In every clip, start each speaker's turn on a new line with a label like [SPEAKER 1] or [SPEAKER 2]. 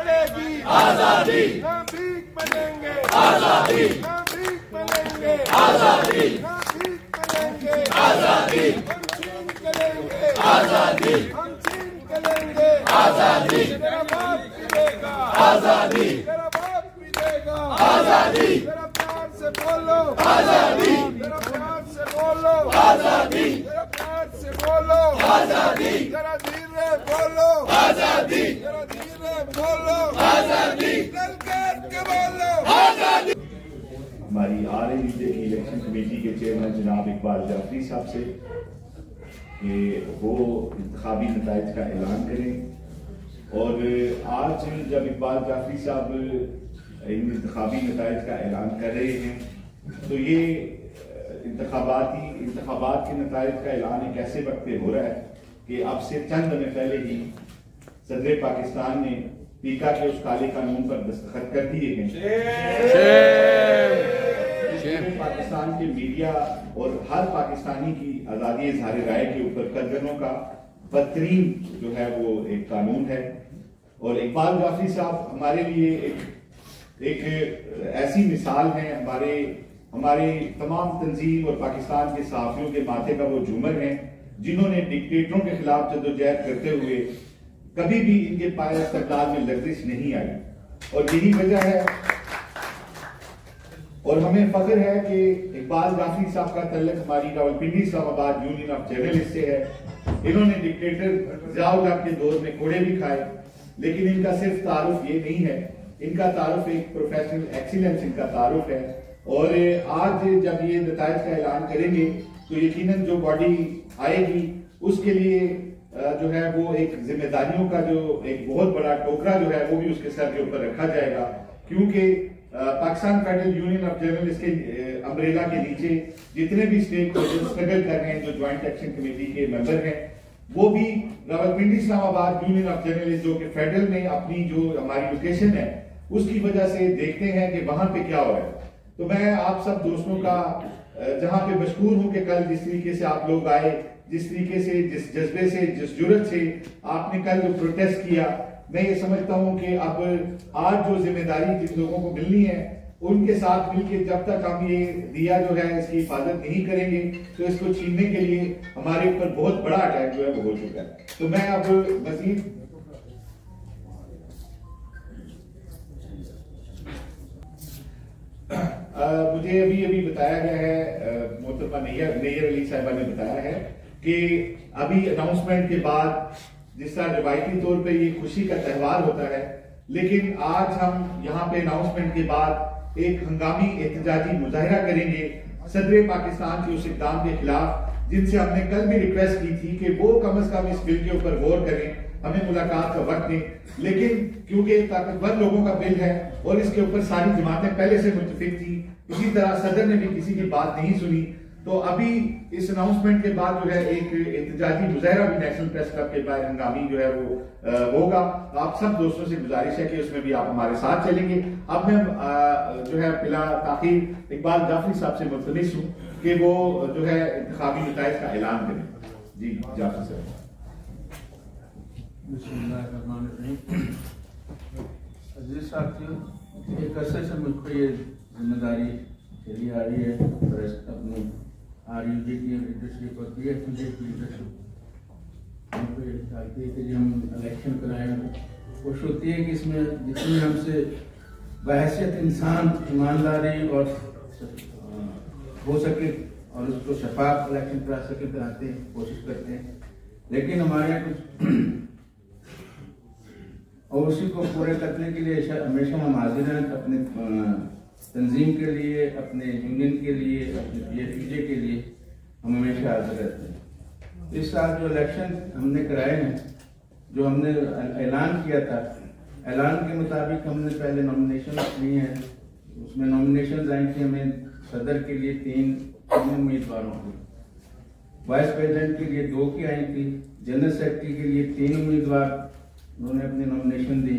[SPEAKER 1] मिलेगी आजादी, ना भीख मिलेंगे आजादी, ना भीख मिलेंगे आजादी, ना भीख मिलेंगे आजादी, हम छीन के लेंगे आजादी, हम छीन के लेंगे आजादी, तेरा बाप भी देगा आजादी, तेरा बाप भी देगा आजादी, तेरा प्यार से बोलो आजादी, तेरा प्यार से बोलो आजादी, तेरा प्यार से बोलो आजादी, तेरा धीरे बोलो आजादी, तेरा धीरे बोलो आजादी, दिल के बोलो आजादी।
[SPEAKER 2] हमारी RAUJ की इलेक्शन कमेटी के चेयरमैन जनाब इकबाल जाफरी साहब से कि वो इंतखाबी नताइज का ऐलान करें। और आज जब इकबाल जाफरी साहब इन इंतखाबी नताइज का ऐलान कर रहे हैं तो ये इंतखाबात के नताइज का ऐलान एक ऐसे वक्त पे हो रहा है कि अब से चंद दिन पहले ही सदर पाकिस्तान ने पीका के उस काले कानून पर दस्तखत कर दिए हैं। पाकिस्तान के मीडिया और हर पाकिस्तानी की आजादी इज़हार राय के ऊपर कदरों का बदतरीन जो है वो एक कानून है। और इकबाल जाफरी साहब हमारे लिए एक ऐसी मिसाल है, हमारे तमाम तंजीम और पाकिस्तान के सहाफियों के माथे का वो झूमर हैं जिन्होंने डिक्टेटरों के खिलाफ जद्दोजहद करते हुए कभी भी इनके पाए इस्तेमाल में लर्जिश नहीं आई। और यही वजह है और हमें फख्र है कि इकबाल जाफरी साहब का तल्लुक हमारी Rawalpindi Islamabad union of journalist से है। इन्होंने डिक्टेटर ज़ियाउल हक के दौर में कोड़े भी खाए, लेकिन इनका सिर्फ तारुफ ये नहीं है, इनका तारुफ एक प्रोफेशनल एक्सीलेंस इनका तारुफ है। और आज जब ये नताइज का ऐलान करेंगे तो यकीनन जो बॉडी आएगी उसके लिए जो है वो एक जिम्मेदारियों का जो एक बहुत बड़ा टोकरा जो है वो भी उसके सर के ऊपर रखा जाएगा, क्योंकि Pakistan federal union of journalist के अम्ब्रेला के नीचे जितने भी स्टेक होल्डर स्ट्रगल कर रहे हैं, जो ज्वाइंट एक्शन कमेटी के मेंबर हैं, वो भी Rawalpindi Islamabad union of journalist जो कि फेडरल में अपनी जो हमारी लोकेशन है उसकी वजह से देखते हैं कि वहां पे क्या हो रहा है। तो मैं आप सब दोस्तों का जहां पे मशकूर हूं कि कल जिस तरीके से आप लोग आए, जिस तरीके से, जिस जज्बे से, जिस जुर्रत से आपने कल जो प्रोटेस्ट किया, मैं ये समझता हूं कि अब आज जो जिम्मेदारी जिन लोगों को मिलनी है उनके साथ मिलकर जब तक हम ये दिया जो है इसकी हिफाजत नहीं करेंगे तो इसको छीनने के लिए हमारे ऊपर बहुत बड़ा अटैक जो है वो हो चुका है। तो मैं अब मजीद मुझे अभी बताया गया है, मोहतरमा नैयर अली साहिबा ने बताया है कि अभी अनाउंसमेंट के बाद जिस तरह रिवायती तौर पे ये खुशी का त्यौहार होता है, लेकिन आज हम यहाँ पे अनाउंसमेंट के बाद एक हंगामी एहतजाजी मुजाहिरा करेंगे सदर पाकिस्तान के उस इक़दाम के खिलाफ जिनसे हमने कल भी रिक्वेस्ट की थी कि वो कम से कम इस बिल के ऊपर गौर करें, हमें मुलाकात का वक्त दें। लेकिन क्योंकि ताकतवर लोगों का बिल है और इसके ऊपर सारी जमातें पहले से मुत्तफिक थी, इसी तरह सदर ने भी किसी की बात नहीं सुनी, तो अभी इस अनाउंसमेंट के बाद जो है एक एहतजाजी मुजाहिरा भी नेशनल प्रेस क्लब के बाहर हंगामी जो है वो होगा। आप सब दोस्तों से गुजारिश है कि उसमें भी आप हमारे साथ चलेंगे। अब मैं जो है बिला ताखीर इकबाल जाफरी साहब से मुल्तमिस हूँ कि वो जो है इंतखाबी नताइज का ऐलान करें। जी जाफरी साहब।
[SPEAKER 3] अजीज साथियों, एक अरसे से मुझको ये जिम्मेदारी चली आ रही है अपनी RAUJ की लीडरशिप और PFP की लीडरशिप चाहती है कि हम इलेक्शन कराएं। कोशिश होती है कि इसमें जितनी हमसे बहैसियत इंसान ईमानदारी और हो सके और उसको शफाफ इलेक्शन करा सके कराते हैं, कोशिश करते हैं। लेकिन हमारे कुछ और उसी को पूरे करने के लिए हमेशा हम हाजिर हैं, अपने तंजीम के लिए, अपने यूनियन के लिए, अपने PFPJ के लिए हम हमेशा हाजिर रहते हैं। इस साल जो इलेक्शन हमने कराए हैं, जो हमने ऐलान किया था, ऐलान के मुताबिक हमने पहले नॉमिनेशन ली हैं। उसमें नॉमिनेशन आई थी हमें सदर के लिए 3 उम्मीदवारों की, वाइस प्रेसिडेंट के लिए 2 की आई थी, जनरल सेक्रेटरी के लिए 3 उम्मीदवार उन्होंने अपनी नॉमिनेशन दी,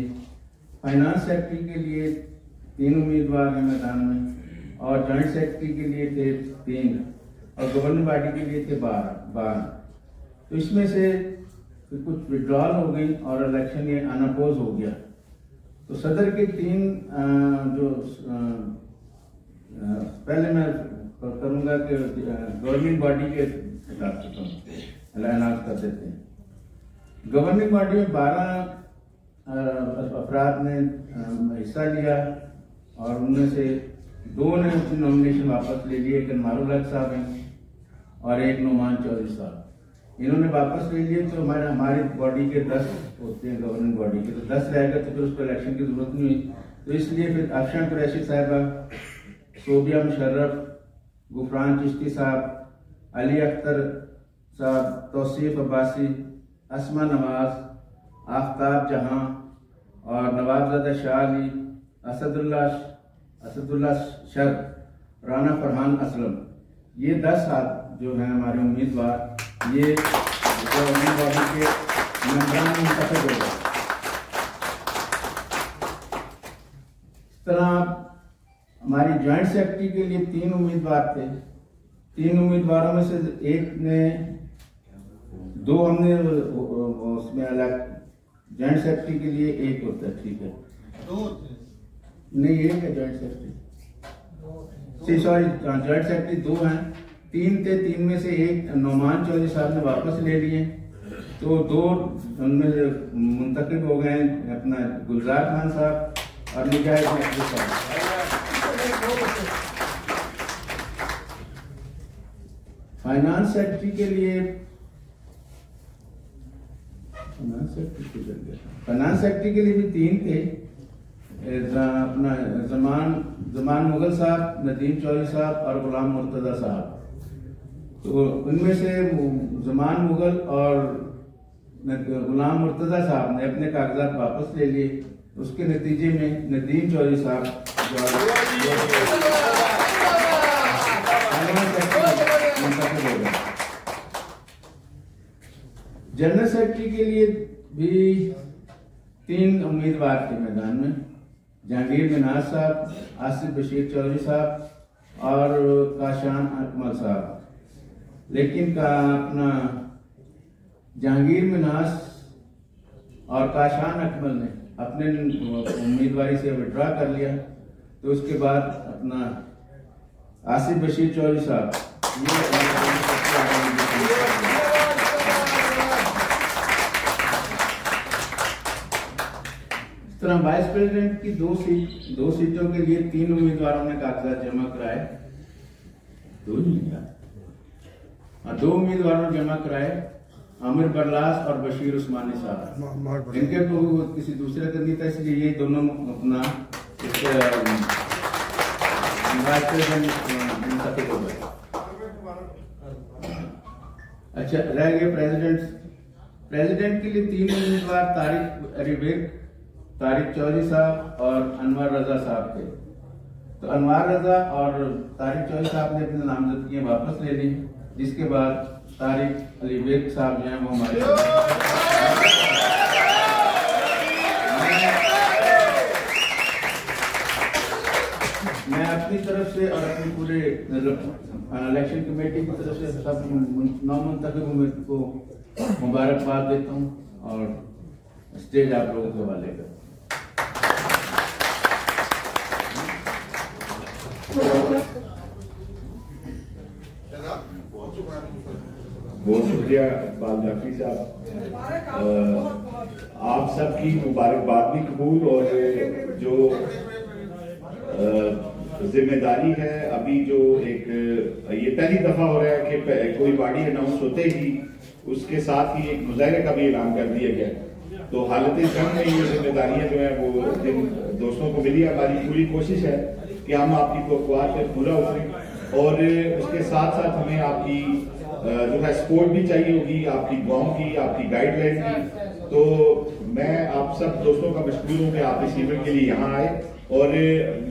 [SPEAKER 3] फाइनेंस सेक्रेटरी के लिए 3 उम्मीदवार हैं मैदान में, और जॉइंट सेक्रेटरी के लिए थे 3 और गवर्निंग बॉडी के लिए थे 12। तो इसमें से कुछ विड्रॉल हो गई और इलेक्शन ये अनअपोज हो गया। तो सदर के 3 जो पहले मैं करूँगा कि गवर्निंग बॉडी के अनाउंस कर देते हैं। गवर्निंग बॉडी में 12 अफराद ने हिस्सा लिया और उनमें से 2 ने अपनी नॉमिनेशन वापस ले लिए। एक अनवारुल हक साहब हैं और एक नुमान चौधरी साहब। इन्होंने वापस ले लिए तो हमारी बॉडी के 10 होते हैं गवर्निंग बॉडी के, तो 10 रह गए तो फिर उसको इलेक्शन की जरूरत नहीं हुई। तो इसलिए फिर अफशान कुरैशी साहिबा, सोबिया मुशर्रफ, गुफरान चिश्ती साहब, अली अख्तर साहब, तौसीफ अब्बासी, अस्मा नवाज, आफ्ताब जहां और नवाबजादा शाह अली, असदुल्ला शर, राना फरहान असलम, ये 10 जो हैं हमारे उम्मीदवार, ये गवर्निंग बॉडी के मेंबरान मुंतखब हो गए। इस तरह हमारी ज्वाइंट सेक्रेटरी के लिए 3 उम्मीदवार थे। 3 उम्मीदवारों में से एक ने 2 हमने उसमें अलग, ज्वाइंट सेक्रेटरी के लिए 1 होता है, ठीक है,
[SPEAKER 1] 2
[SPEAKER 3] नहीं 1 है joint secretary, sorry joint secretary 2 हैं। 3 थे, 3 में से 1 नुमान चौधरी साहब ने वापस ले लिए, तो 2 उनमें मुंतखब हो गए अपना गुलजार खान साहब और मुजाहिद नकवी साहब। फाइनेंस सेक्रेटरी के लिए भी 3 थे, अपना जमान मुगल साहब, नदीम चौधरी साहब और गुलाम मुर्तजा साहब। तो उनमें से जमान मुगल और गुलाम मुर्तजा साहब ने अपने कागजात वापस ले लिए। उसके नतीजे में नदीम चौधरी साहब जनरल सेक्रेटरी के लिए भी 3 उम्मीदवार थे मैदान में, जहांगीर मिनाज साहब, आसिफ बशीर चौधरी साहब और काशान अकमल साहब। लेकिन अपना जहांगीर मिनाज और काशान अकमल ने अपने उम्मीदवारी से विड्रॉ कर लिया। तो उसके बाद अपना आसिफ बशीर चौधरी साहब इस तरह वाइस प्रेसिडेंट की 2 सीटों के लिए 3 उम्मीदवारों ने कागजात जमा कराए। 2 उम्मीदवारों ने जमा कराए, आमिर बरलास और बशीर उस्मानी साहब। इनके तो किसी दूसरे का नहीं था, इसलिए ये दोनों अपना हो गए। अच्छा, रह गए प्रेसिडेंट के लिए 3 उम्मीदवार तारिक चौधरी साहब और अनवर रजा साहब थे। तो अनवर रजा और तारिक चौधरी साहब ने अपनी नामजदगियां वापस ले ली, जिसके बाद तारिक अली बेग साहब जो हैं वो हमारे मैं अपनी तरफ से और अपनी पूरे इलेक्शन कमेटी की तरफ से सब 9 मुंतखब को मुबारकबाद देता हूँ और स्टेज आप लोगों के हवाले करता हूँ।
[SPEAKER 2] बहुत शुक्रिया इकबाल जाफरी साहब, आप सबकी मुबारकबाद भी कबूल। और जो जिम्मेदारी है, अभी जो एक ये पहली दफा हो रहा है कि कोई बॉडी अनाउंस होते ही उसके साथ ही एक मुजाहरे का भी ऐलान कर दिया गया। तो हालत जंग में ये जिम्मेदारियां जो है वो जिन दोस्तों को मिली, हमारी पूरी कोशिश है कि हम आपकी तवक्कुआत पे पूरा उतरें और उसके साथ साथ हमें आपकी जो है सपोर्ट भी चाहिए होगी, आपकी दुआओं की, आपकी गाइडलाइन की। तो मैं आप सब दोस्तों का मशकूर हूँ कि आप इस इवेंट के लिए यहाँ आए और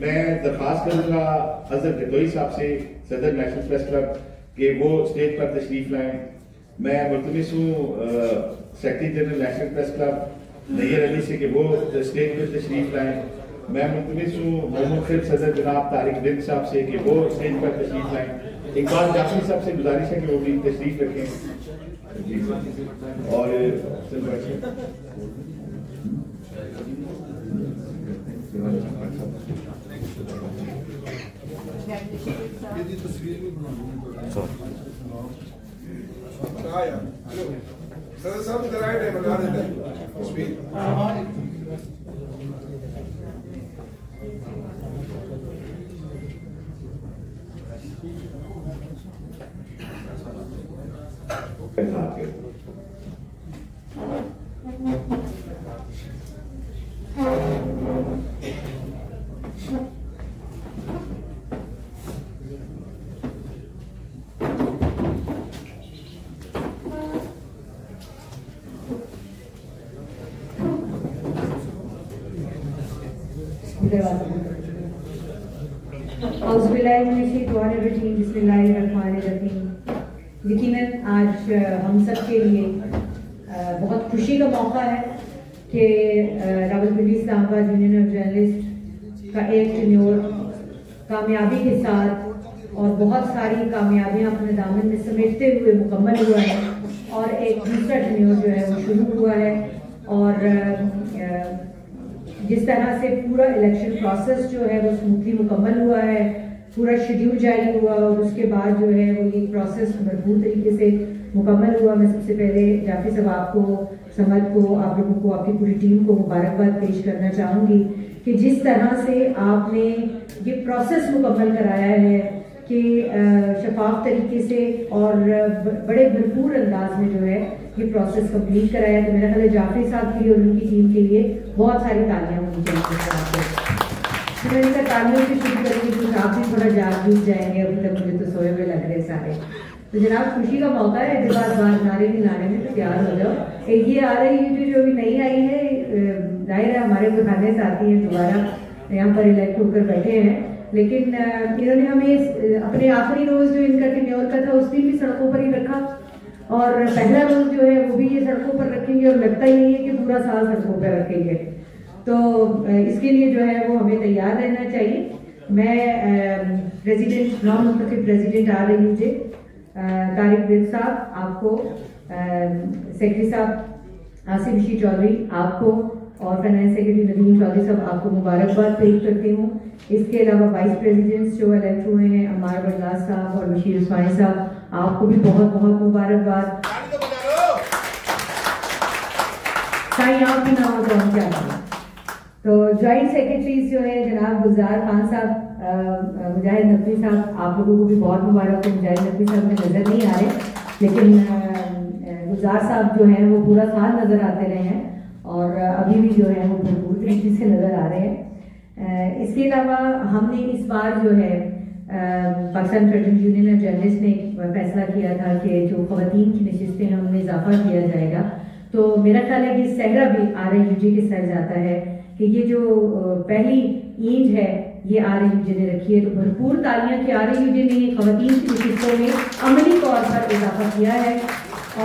[SPEAKER 2] मैं दरख्वास्त करूंगा हजरत गदोई साहब से, सदर नेशनल प्रेस क्लब, कि वो स्टेज पर तशरीफ लाएं। मैं मुल्तमिस हूँ secretary general national press club Nayyar Ali से कि वो स्टेज पर तशरीफ लाएं। मैं मुल्तमिस हूँ मोहम्मद सदर जनाब तारिक बिन साहब से कि वो स्टेज पर तशरीफ लाएं। इकबाल जाफरी साहब से गुजारिश है कि वो भी तशरीफ रखें। और
[SPEAKER 1] सब कराए थे बता देते
[SPEAKER 4] यकीनन आज हम सब के लिए बहुत खुशी का मौका है कि Rawalpindi Islamabad union of journalist का एक टेन्योर कामयाबी के साथ और बहुत सारी कामयाबियां अपने दामन में समेटते हुए मुकम्मल हुआ है और एक दूसरा टेन्योर जो है वो शुरू हुआ है। और जिस तरह से पूरा इलेक्शन प्रोसेस जो है वो स्मूथली मुकम्मल हुआ है, पूरा शेड्यूल जारी हुआ और उसके बाद जो है वो ये प्रोसेस भरपूर तरीके से मुकम्मल हुआ। मैं सबसे पहले जाफी साहब आपको, समद को, आप लोगों को, आपकी पूरी टीम को मुबारकबाद पेश करना चाहूँगी कि जिस तरह से आपने ये प्रोसेस मुकम्मल कराया है कि शफाफ तरीके से और बड़े भरपूर अंदाज में जो है ये प्रोसेस कंप्लीट कराया है। तो मेरा ख्याल है जाफरी साहब के लिए और उनकी टीम के लिए बहुत सारी तालियां होनी चाहिए। तो मैंने कहा तालियों से शुरू करेंगे कुछ आप भी थोड़ा जाग जाएंगे, अभी तक मुझे तो सोए हुए लग रहे सारे। तो जनाब खुशी का मौका है, बार नारे भी लाने में तो तैयार हो जाओ। एक ये आ रही है जो अभी नहीं आई है, जाहिर है हमारे बुखाने साथी हैं दोबारा यहाँ पर इलेक्ट होकर बैठे हैं, लेकिन इन्होंने हमें अपने आखिरी रोज जो इनका टेन्योर का था उस दिन भी सड़कों पर ही रखा और पहला रोज जो है वो भी ये सड़कों पर रखेंगे और लगता ही नहीं है कि पूरा साल सड़कों पर रखेंगे। तो इसके लिए जो है वो हमें तैयार रहना चाहिए। मैं प्रेसिडेंट नॉन मुंतखब प्रेसिडेंट आ रही मुझे तारिक बिल साहब आपको, सेक्रेटरी साहब आसिफ ऋषि चौधरी आपको और फाइनेंस सेक्रेटरी नदीम चौधरी साहब आपको मुबारकबाद पेश करती हूँ। इसके अलावा वाइस प्रेसिडेंट्स जो इलेक्ट हुए हैं अम्मार बरदास साहब और बशीर उस्मानी साहब आपको भी बहुत बहुत मुबारकबाद। साईं आप भी ना हो तो हम क्या करें। तो ज्वाइंट सेक्रेटरीज जो है जनाब गुलजार खान साहब, मुजाहिद नकवी साहब, आप लोगों को भी बहुत मुबारक हो। मुजाहिद नकवी साहब में नजर नहीं आ रहे, लेकिन गुलजार साहब जो हैं वो पूरा साल नजर आते रहे हैं और अभी भी जो है वो भरपूर तरीके से नजर आ रहे हैं। इसके अलावा हमने इस बार जो है Pakistan federal union of journalist ने एक फैसला किया था कि जो खवातीन की नशिस्तें हैं उनमें इजाफा किया जाएगा। तो मेरा ख्याल है कि सहरा भी RAUJ के सर जाता है कि ये जो पहली ईंट है ये RAUJ ने रखी है। तो भरपूर तालियां कि RAUJ ने खवातीन की नशिस्तों में अमली तौर पर इजाफा किया है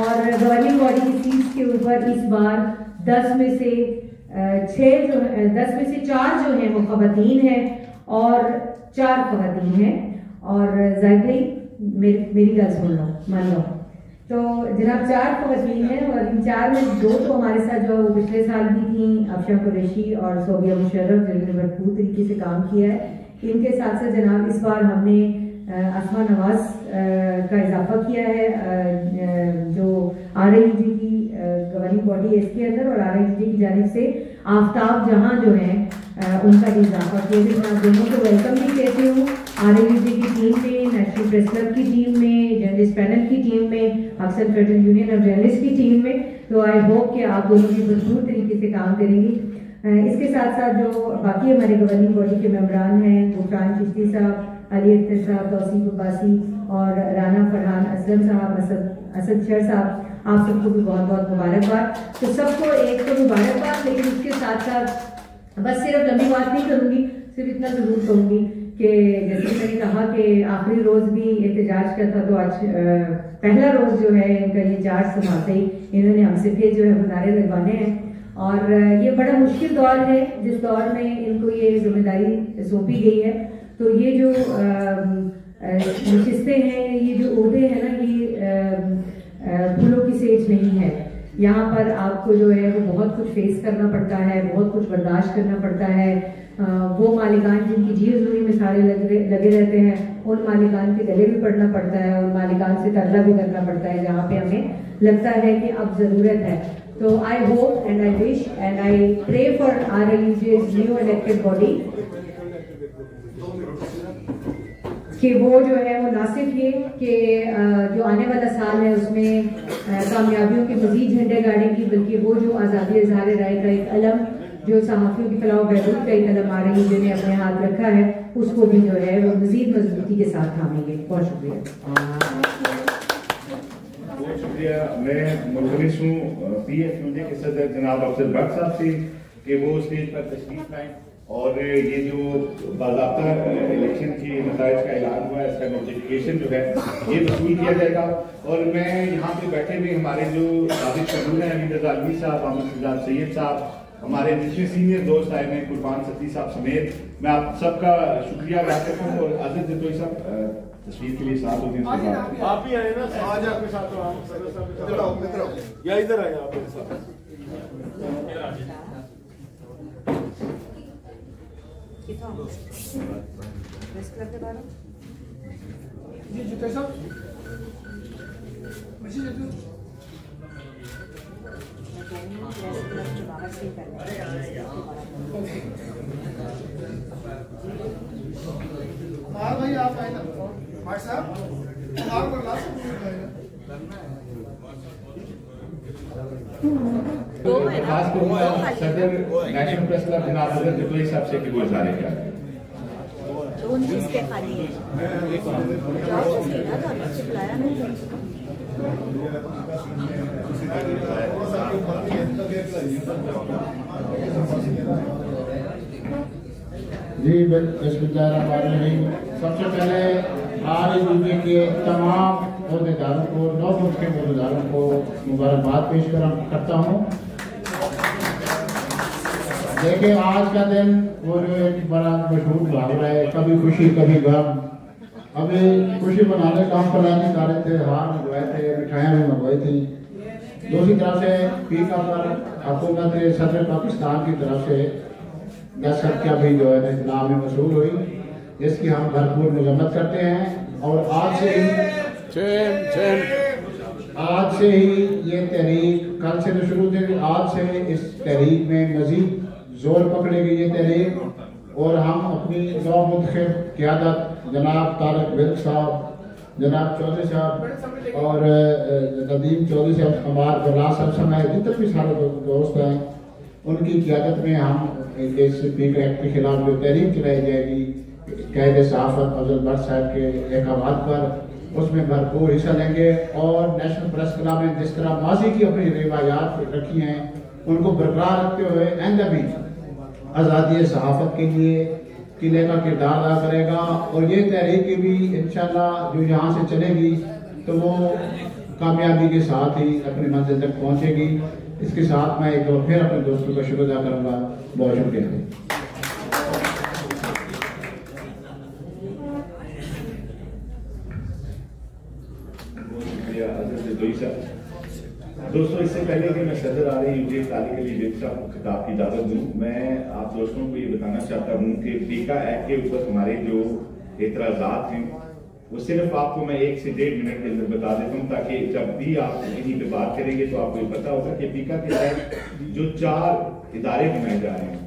[SPEAKER 4] और गवर्निंग बॉडी की सीट्स के ऊपर इस बार 10 में से 4 जो हैं वो खवातीन हैं और 4 खवातीन हैं। और जाहिर मेरी गल सुन लो, मान लो, तो जनाब 4 खवातीन हैं और इन 4 में 2 तो हमारे साथ जो पिछले साल भी थी, अफशा कुरैशी और सोबिया मुशर्रफ, जिन्होंने भरपूर तरीके से काम किया है। इनके साथ साथ जनाब इस बार हमने आसमा नवाज का इजाफा किया है जो RAUJ की गवर्निंग बॉडी है इसके अंदर, और RAUJ की जानिब से आफ्ताब जहां जो है उनका भी इजाफा किया है। मैं दोनों को वेलकम भी कहती हूँ RAUJ की टीम में, नेशनल प्रेस क्लब की टीम में, जर्नलिस्ट पैनल की टीम में, Pakistan federal union of journalist की टीम में। तो आई होप कि आप दोनों भी भरपूर तरीके से काम करेंगी। इसके साथ साथ जो बाकी हमारे गवर्निंग बॉडी के मेंबरान हैं, गुफरान चिश्ती साहब, अली अख्तर साहब, तौसीफ अब्बासी और राना फरहान असलम साहब, असद शर साहब, आप सबको भी बहुत बहुत मुबारकबाद। तो सबको एक तो मुबारकबाद, लेकिन उसके साथ साथ बस सिर्फ लंबी बात नहीं करूँगी, सिर्फ इतना जरूर कहूँगी कि जैसे मैंने कहा कि आखिरी रोज भी एहतजाज का था, तो आज पहला रोज जो है इनका ये चार्ज संभालते ही इन्होंने हमसे फिर जो है नारे लगवाने हैं। और ये बड़ा मुश्किल दौर है जिस दौर में इनको ये जिम्मेदारी सौंपी गई है। तो ये जो नशिस्तें हैं, ये जो ओहदे हैं ना, ये फूलों की सेज नहीं है। यहाँ पर आपको जो है वो बहुत कुछ फेस करना पड़ता है, बहुत कुछ बर्दाश्त करना पड़ता है। वो मालिकान जिनकी जी हजूरी में सारे लगे रहते हैं, उन मालिकान के गले भी पड़ना पड़ता है, उन मालिकान से तरला भी करना पड़ता है जहाँ पे हमें लगता है कि अब ज़रूरत है। तो I hope and I wish and I pray for RLUJ's new elected body कि वो जो है वो ना सिर्फ ये कि जो आने वाला साल है उसमें कामयाबियों के मजीद झंडे गाड़ेंगी, बल्कि वो जो आज़ादी इज़हार राय का एक अलम जो सहाफ़ियों की फलाह बहबूद का एक अलम RLUJ ने अपने हाथ रखा है, उसको भी जो है वो मजीद मजबूती के साथ थामेंगे। बहुत शुक्रिया।
[SPEAKER 2] बहुत शुक्रिया। मैं मुलतमिस हूँ PFUJ के सदर जनाब अफजल भट्ट साहब से कि वो स्टेज पर तशरीफ लाएं और ये जो बाज़ाब्ता इलेक्शन के नताइज का ऐलान हुआ है, इसका नोटिफिकेशन जो है ये वसूल किया जाएगा। और मैं यहाँ पे बैठे हुए हमारे जो साबिक सदूर हैं, अमीर रज़ा अलवी साहब, अहमद शहजाद सैयद साहब, हमारे जितने सीनियर दोस्त आए हैं, कुर्बान सती साहब समेत, मैं आप सबका शुक्रिया अदा करता हूँ। और आज़द जतोई साहब तस्वीर के लिए साथ होते हैं,
[SPEAKER 1] आप ही आए ना, आज आपके साथ हो, या इधर आए आप मेरे साथ। जी जुटे साहब भाई आप आए ना भाई साहब,
[SPEAKER 2] खास करूँगा सदर नेशनल प्रेस क्लब जनाब हजरत जतोई साहब से कि वो इज़हार क्या है।
[SPEAKER 5] किसके खाली है
[SPEAKER 6] जी बिस्मिल्लाहिर्रहमानिर्रहीम। सबसे पहले RLUJ के तमाम अहदेदारों को, 9 मुख्य अहदेदारों को मुबारकबाद पेश करता हूँ। देखिए आज का दिन वो जो एक बड़ा मशहूर मुहावरा है, कभी खुशी कभी गम। अभी खुशी मनाने का हम प्लान कर रहे थे, हार मंगवाए थे, मिठाइयाँ भी मंगवाई थी। दूसरी तरफ से पीका पर हुकूमत सदर पाकिस्तान की तरफ से 10 सदका भी जो है इस्लाम में वसूल हुई, जिसकी हम भरपूर मजम्मत करते हैं। और आज से ही ये तहरीक कल से तो शुरू थी, आज से इस तहरीक में मजीद जोर पकड़ेगी ये तहरीक। और हम अपनी नौमुंतखब क़यादत जनाब तारक बिल्क साहब, जनाब चौधरी साहब और नदीम चौधरी साहब, हमार बल्ला साहब समेत जितने भी सारे दोस्त हैं, उनकी क़यादत में हम इस पीक एक्ट के खिलाफ जो तहरीक चलाई जाएगी कैद सहाफ़त अफजल भट्ट साहब के अहकामात पर, उसमें भरपूर हिस्सा लेंगे। और नेशनल प्रेस क्लब में जिस तरह माजी की अपनी रिवायात रखी हैं, उनको बरकरार रखते हुए आइंदा भी आज़ादी सहाफ़त के लिए किले का किरदार अदा करेगा। और ये तहरीक भी इंशाल्लाह जो यहाँ से चलेगी तो वो कामयाबी के साथ ही अपनी मंजिल तक पहुँचेगी। इसके साथ मैं एक बार फिर अपने दोस्तों का शुक्र अदा करूँगा। बहुत शुक्रिया।
[SPEAKER 2] दोस्तों, इससे पहले कि मैं सदर RLUJ तालिक अली बिग साहब को खिताब की इजाजत दूँ, मैं आप दोस्तों को ये बताना चाहता हूँ कि पीका एक्ट के ऊपर हमारे जो एतराज़ात हैं वो सिर्फ आपको मैं 1 से 1.5 मिनट के अंदर बता देता हूँ, ताकि जब भी आप इन्हीं पे बात करेंगे तो आपको ये पता होगा कि पीका के तहत जो 4 इदारे बनाए जा रहे हैं,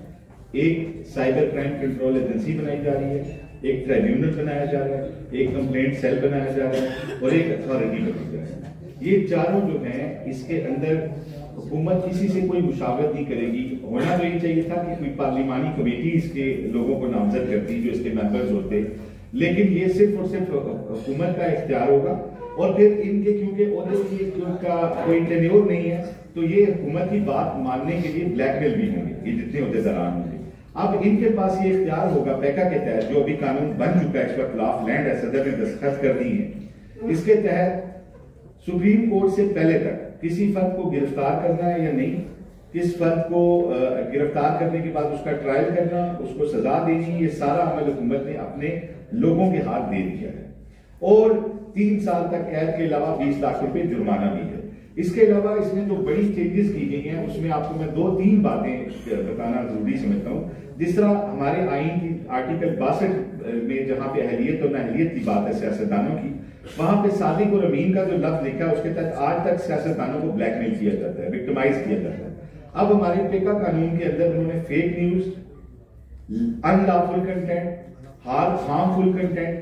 [SPEAKER 2] एक साइबर क्राइम कंट्रोल एजेंसी बनाई जा रही है, एक ट्राइब्यूनल बनाया जा रहा है, एक कंप्लेंट सेल बनाया जा रहा है और एक अथॉरिटी बनाई जा रही है। ये चारों जो हैं इसके अंदर हुकूमत किसी से कोई मुशावरत नहीं करेगी। होना तो ये चाहिए था कि कोई पार्लिमानी कमेटी इसके लोगों को नामजद करती जो इसके मेंबर्स होते, लेकिन ये सिर्फ और सिर्फ हुकूमत का इख्तियार होगा। और फिर इनके क्योंकि उनका कोई टेन्योर नहीं है तो ये हुकूमत की बात मानने के लिए ब्लैकमेल भी होंगे, ये जितने अहदेदारान होंगे। अब इनके पास ये इख्तियार होगा पैका के तहत, जो अभी कानून बन चुका है, इस वक्त लॉ ऑफ लैंड है, सदर ने दस्तखत कर दी है, इसके तहत सुप्रीम कोर्ट से पहले तक किसी फर्द को गिरफ्तार करना है या नहीं, किस फर्द को गिरफ्तार करने के बाद उसका ट्रायल करना, उसको सजा देनी, ये सारा अमल हुकूमत ने अपने लोगों के हाथ दे दिया है। और 3 साल तक कैद के अलावा 20 लाख रुपए जुर्माना भी है। इसके अलावा इसमें जो बड़ी चेंजेस की गई हैं उसमें आपको मैं 2-3 बातें बताना जरूरी समझता हूँ। जिस तरह हमारे आईन की आर्टिकल 62 में जहां पे अहलियत और नाअहलियत की बात है सियासतदानों की, वहां पे सादिक और अमीन का जो लफ्ज लिखा है उसके तहत आज तक सियासतदानों को ब्लैकमेल किया जाता है, विक्टिमाइज किया जाता है। अब हमारे पेका कानून के अंदर उन्होंने fake news, unlawful content, harmful content,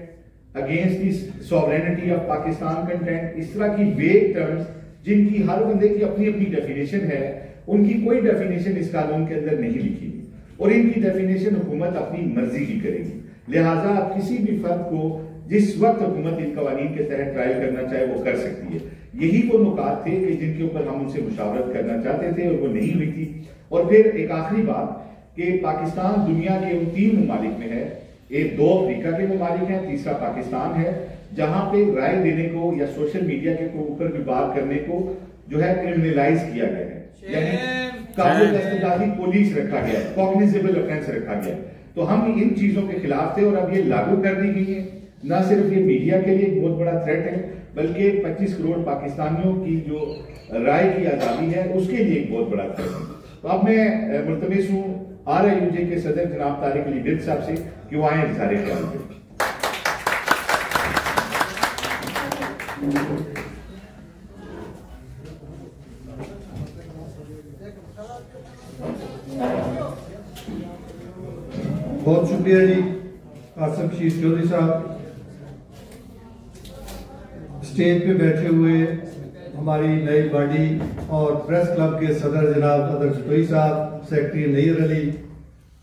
[SPEAKER 2] against the sovereignty of Pakistan content, इस तरह की वेग टर्म्स जिनकी हर बंदे की अपनी अपनी डेफिनेशन है, उनकी कोई डेफिनेशन इस कानून के अंदर नहीं लिखी गई और इनकी डेफिनेशन हुकूमत अपनी मर्जी की करेगी। लिहाजा आप किसी भी फर्द को जिस वक्त हुकूमत इन कवानीन के तहत ट्रायल करना चाहे वो कर सकती है। यही वो नुकात थे कि जिनके ऊपर हम उनसे मुशावरत करना चाहते थे और वो नहीं हुई थी। और फिर एक आखिरी बात कि पाकिस्तान दुनिया के उन 3 ममालिक में है, 2 अफ्रीका के ममालिक हैं, तीसरा पाकिस्तान है, जहां पे राय देने को या सोशल मीडिया के ऊपर भी बात करने को जो है क्रिमिनलाइज किया गया है, यानी काबिल दस्तदारी पुलिस रखा गया है, कॉग्निजेबल ऑफेंस रखा गया है। तो हम इन चीजों के खिलाफ थे और अब ये लागू कर दी गई है। न सिर्फ ये मीडिया के लिए एक बहुत बड़ा थ्रेट है, बल्कि 25 करोड़ पाकिस्तानियों की जो राय की आजादी है उसके लिए एक बहुत बड़ा थ्रेट है। तो अब मैं मुल्तमिस हूँ RIUJ के सदर जनाब तारिक अली बिद साहब से कि वो आए इज़हार ख्याल पे।
[SPEAKER 7] बहुत शुक्रिया जी आसिफ शीर चौधरी साहब। स्टेज पे बैठे हुए हमारी नई बॉडी और प्रेस क्लब के सदर जनाब अदर जतोई साहब, सेक्रेटरी नईर अली,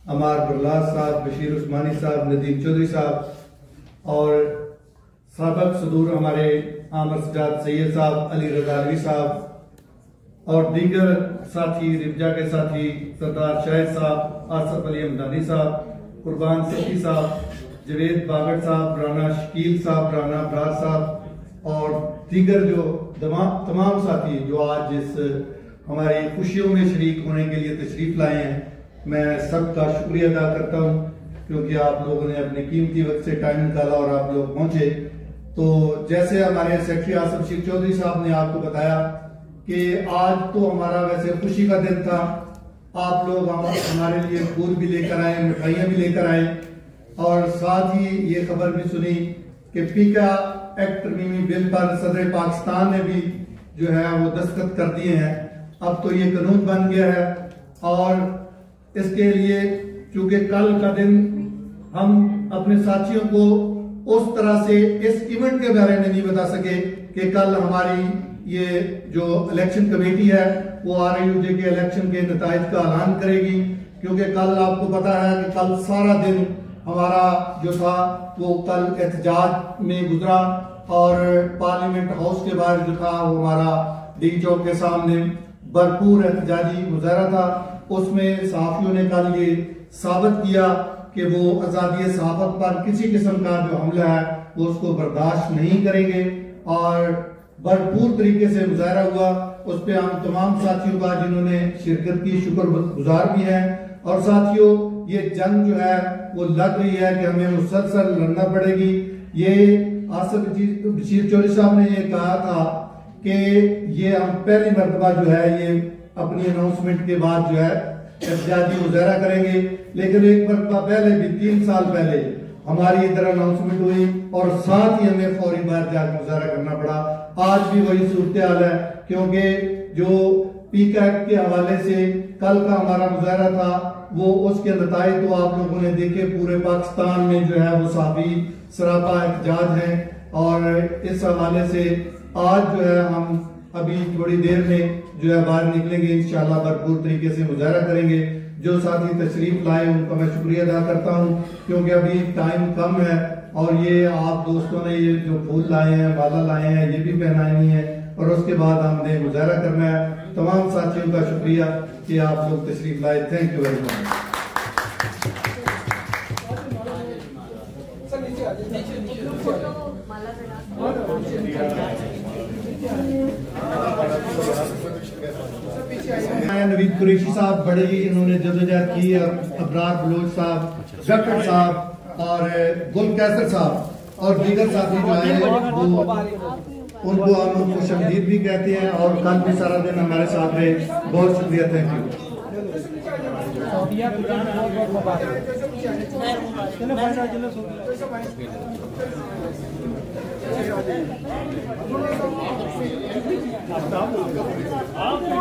[SPEAKER 7] अमार बरलास साहब, बशीर उस्मानी साहब, नदीम चौधरी साहब और साबक सदूर हमारे आमर सजाद सैयद साहब, अली रजावी साहब और दीगर साथी, रिब्जा के साथी सरदार शाहिद साहब, आसफ अली हमदानी साहब, कुर्बान सफी साहब, जवेद बागड़ साहब, राना शकील साहब, राना अबरार साहब और दीगर जो तमाम साथी जो आज इस हमारी खुशियों में शरीक होने के लिए तशरीफ लाए हैं, मैं सबका शुक्रिया अदा करता हूं क्योंकि आप लोगों ने अपने कीमती वक्त से टाइम निकाला और आप लोग पहुंचे। तो जैसे हमारे सेक्रेटरी आसिफ शीर चौधरी साहब ने आपको बताया कि आज तो हमारा वैसे खुशी का दिन था, आप लोग हमारे लिए फूल भी लेकर आए, मिठाइयां भी लेकर आए और साथ ही ये खबर भी सुनी कि पीका एक्ट तरमीमी बिल पर सदर पाकिस्तान ने भी जो है वो दस्तखत कर दिए हैं। अब तो ये कानून बन गया है और इसके लिए चूंकि कल का दिन हम अपने साथियों को उस तरह से इस इवेंट के बारे में नहीं बता सके कि कल हमारी ये जो इलेक्शन कमेटी है वो RIUJ के इलेक्शन के नताइज का ऐलान करेगी, क्योंकि कल आपको पता है कि कल सारा दिन हमारा जो था वो कल एहतजाज में गुजरा और पार्लियामेंट हाउस के बाहर जो था वो हमारा डी चौक के सामने भरपूर एहतजाजी मुजाहरा था। उसमें सहाफियों ने कल ये साबित किया कि वो आजादी सहाफत पर किसी किस्म का जो हमला है वो उसको बर्दाश्त नहीं करेंगे और भरपूर तरीके से मुजाहरा हुआ। उस पर हम तमाम साथियों का जिन्होंने शिरकत की शुक्रगुजार भी हैं। और साथियों ये जंग जो है वो लग रही है कि हमें मुसलसल लड़ना पड़ेगी। ये आसिफ बशीर चौधरी साहब ने ये कहा था कि ये हम पहली मरतबा जो है ये अपनी अनाउंसमेंट के बाद जो है एहतजाजी मुजाहरा करेंगे, लेकिन एक मरतबा पहले भी 3 साल पहले हमारी इधर अनाउंसमेंट हुई और साथ ही हमें फौरी बाहर जाकर मुजाहरा करना पड़ा। आज भी वही सूरत हाल है, क्योंकि जो पीका एक्ट के हवाले से कल का हमारा मुजाहरा था वो उसके नताइज तो आप लोगों ने देखे, पूरे पाकिस्तान में जो है वो साफी सरापा एहतजाज है। और इस हवाले से आज जो है हम अभी थोड़ी देर में जो है बाहर निकलेंगे, इंशाल्लाह भरपूर तरीके से मुजाहरा करेंगे। जो साथी तशरीफ लाए उनका मैं शुक्रिया अदा करता हूं, क्योंकि अभी टाइम कम है और ये आप दोस्तों ने ये जो फूल लाए हैं, माला लाए हैं, ये भी पहनाई है और उसके बाद हमने मुजाहरा करना है। तमाम साथियों का शुक्रिया कि आप लोग तशरीफ लाए। Thank you very much. Naveed Qureshi साहब बड़े ही इन्होंने जदोजहद की, अबरार बलोच साहब, जफर साहब और गुल कैसर साहब और दीगर साथी जो आए वो उनको हम खुशआमदीद भी कहते हैं और कल भी सारा दिन हमारे साथ रहे। बहुत शुक्रिया, थैंक यू।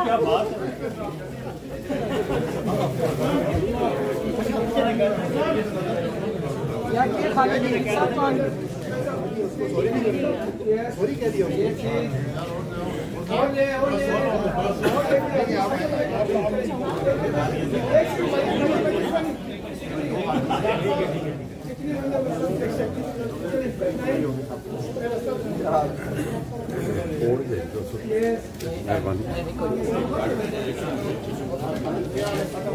[SPEAKER 1] क्या बात
[SPEAKER 7] सॉरी कह दिया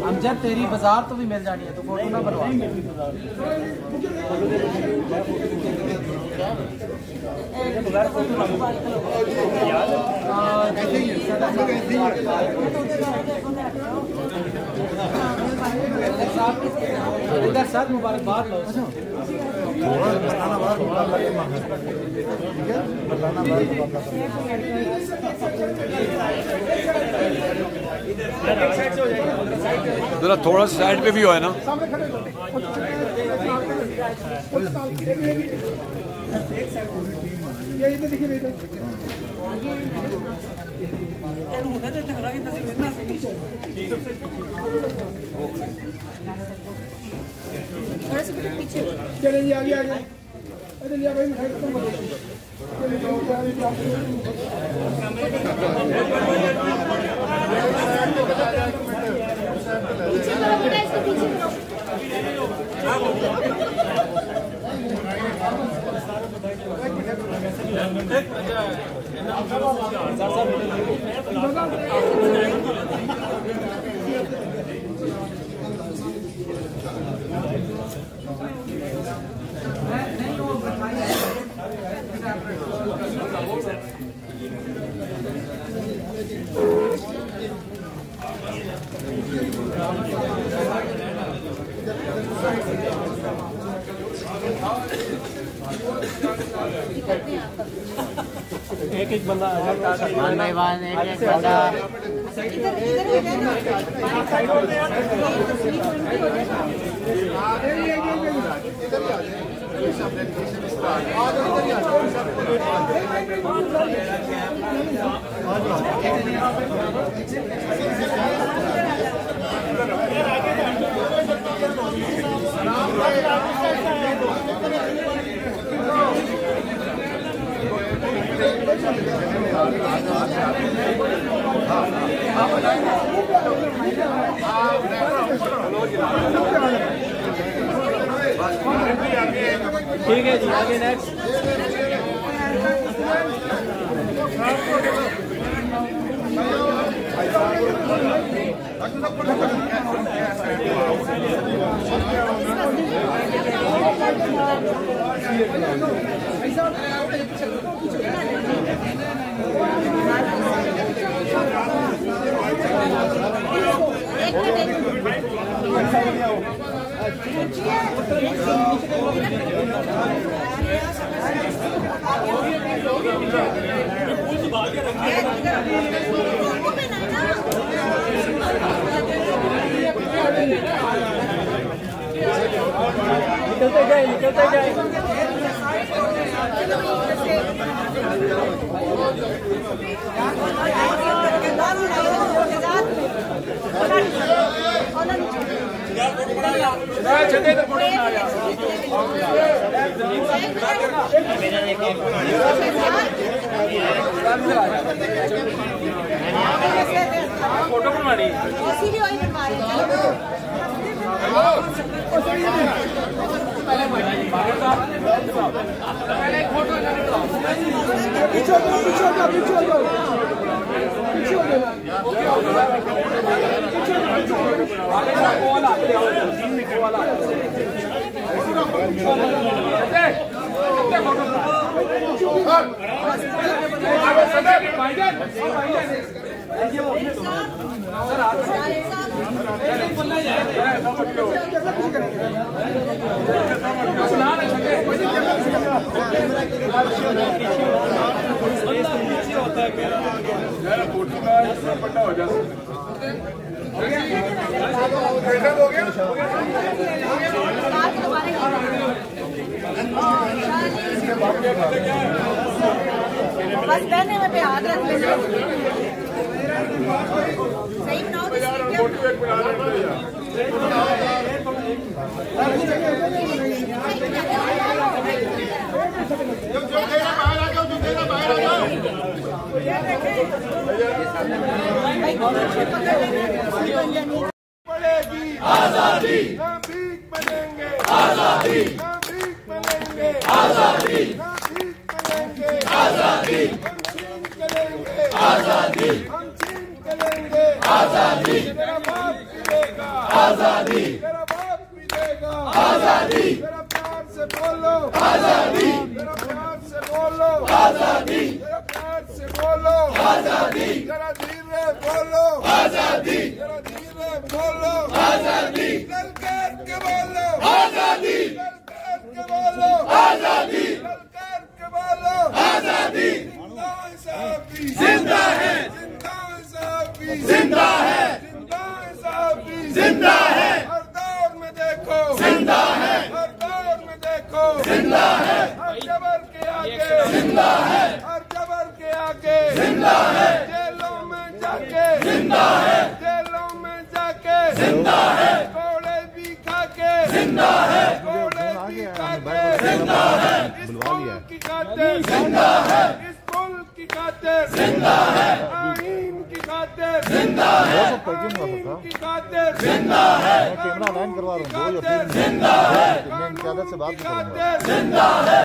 [SPEAKER 8] हम जब तेरी बाजार तो भी मिल जानी है तो फोटो ना बनवा। इधर सर मुबारकबाद लो।
[SPEAKER 9] जरा थोड़ा साइड पे भी हो है ना।
[SPEAKER 1] चलिए आगे आगे चलिए भाई मिठाई खत्म कर एक एक बंदा वन बाय वन एक एक बंदा ठीक है जी, आगे नेक्स्ट। निकलते जाए निकलते जाए। फोटो बनवा रही
[SPEAKER 5] बस कहने में पे हाथ रख लेना सही बनाओ
[SPEAKER 1] पड़ेगी आजादी, ना भीख मिलेंगे आजादी, ना भीख मिलेंगे आजादी, ना भीख मिलेंगे आजादी, हम छीन के लेंगे आजादी, हम छीन के लेंगे आजादी, तेरा बाप पीलेगा आजादी, तेरा बाप पीलेगा आजादी, तेरा प्यार से बोलो आजादी, तेरा प्यार से बोलो आजादी, तेरा प्यार से बोलो आजादी, तेरा धीरे बोलो आजादी, तेरा धीरे बोलो आजादी, ललकार के बोलो आजादी, ललकार के बोलो आजादी, ललकार के बोलो आजादी, जिंदा है जिंदा है जिंदा है जिंदा है जिंदा है, हर दौर में देखो जिंदा है, हर दौर में देखो जिंदा है, हर जबर के आगे जिंदा है, हर जबर के आगे जिंदा है, जेलों में जाके जिंदा है, जेलों में जाके जिंदा है, कोड़े भी खा के जिंदा है, कोड़े भी खा के जिंदा है, इस पुल की खातिर जिंदा है, इस पुल की खातिर जिंदा है, आईन की खातिर जिंदा है, आईन की खातिर जिंदा है, कैमरा लाइन करवा रहा हूँ जिंदा है, कानून की खातिर जिंदा है।